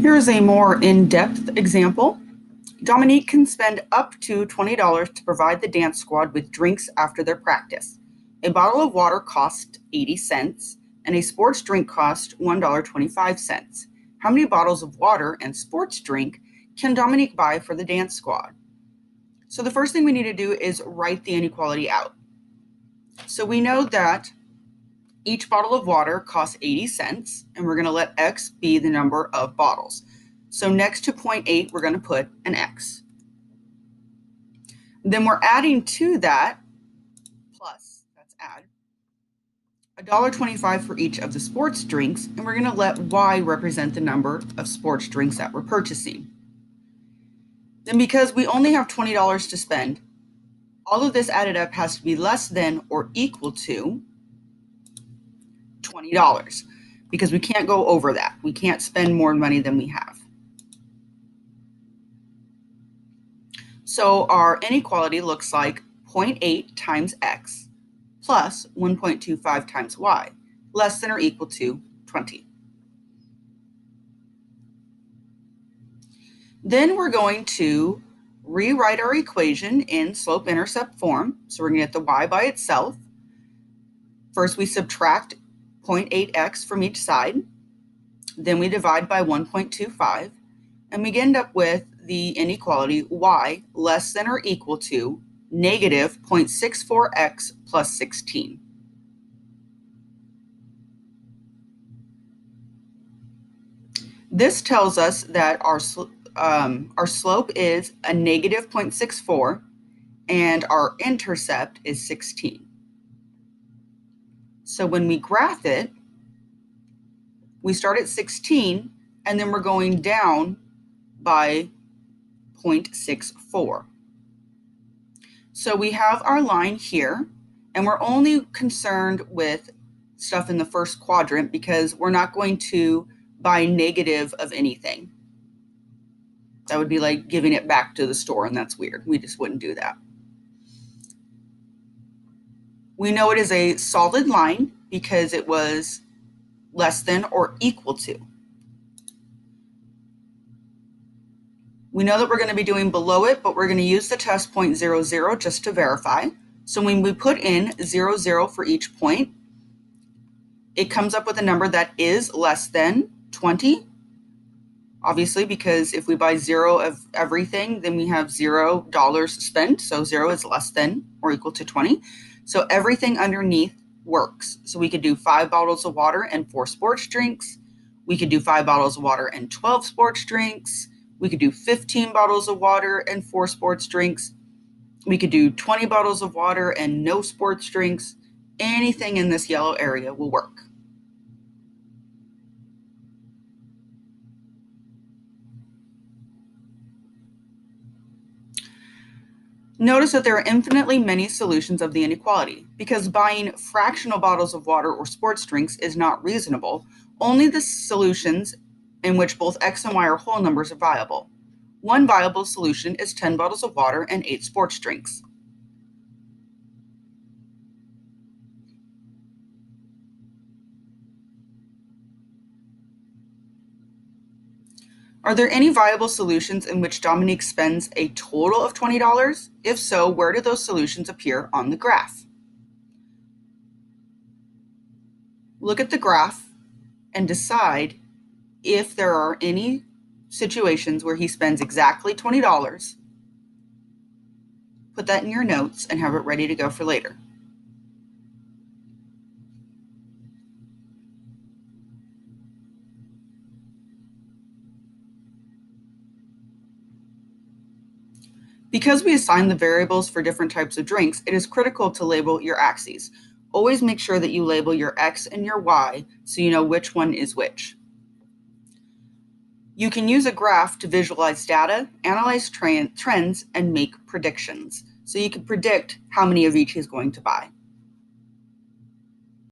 Here's a more in-depth example. Dominique can spend up to $20 to provide the dance squad with drinks after their practice. A bottle of water costs 80 cents and a sports drink costs $1.25. How many bottles of water and sports drink can Dominique buy for the dance squad? So the first thing we need to do is write the inequality out. So we know that each bottle of water costs 80 cents, and we're going to let X be the number of bottles. So next to 0.8, we're going to put an X. Then we're adding to that, plus, that's add, $1.25 for each of the sports drinks, and we're going to let Y represent the number of sports drinks that we're purchasing. Then because we only have $20 to spend, all of this added up has to be less than or equal to $20 because we can't go over that. We can't spend more money than we have. So our inequality looks like 0.8 times X plus 1.25 times Y, less than or equal to 20. Then we're going to rewrite our equation in slope-intercept form. So we're going to get the Y by itself. First, we subtract 0.8x from each side. Then we divide by 1.25, and we end up with the inequality Y less than or equal to negative 0.64x plus 16. This tells us that our slope is a negative 0.64 and our intercept is 16. So when we graph it, we start at 16 and then we're going down by 0.64. So we have our line here, and we're only concerned with stuff in the first quadrant because we're not going to buy negative of anything. That would be like giving it back to the store, and that's weird. We just wouldn't do that. We know it is a solid line because it was less than or equal to. We know that we're going to be doing below it, but we're going to use the test point 0, 0 just to verify. So when we put in 0, 0 for each point, it comes up with a number that is less than 20. Obviously, because if we buy 0 of everything, then we have $0 spent. So 0 is less than or equal to 20. So everything underneath works. So we could do 5 bottles of water and 4 sports drinks. We could do 5 bottles of water and 12 sports drinks. We could do 15 bottles of water and 4 sports drinks. We could do 20 bottles of water and no sports drinks. Anything in this yellow area will work. Notice that there are infinitely many solutions of the inequality. Because buying fractional bottles of water or sports drinks is not reasonable, only the solutions in which both X and Y are whole numbers are viable. One viable solution is 10 bottles of water and 8 sports drinks. Are there any viable solutions in which Dominique spends a total of $20? If so, where do those solutions appear on the graph? Look at the graph and decide if there are any situations where he spends exactly $20. Put that in your notes and have it ready to go for later. Because we assign the variables for different types of drinks, it is critical to label your axes. Always make sure that you label your X and your Y so you know which one is which. You can use a graph to visualize data, analyze trends, and make predictions. So you can predict how many of each he's going to buy.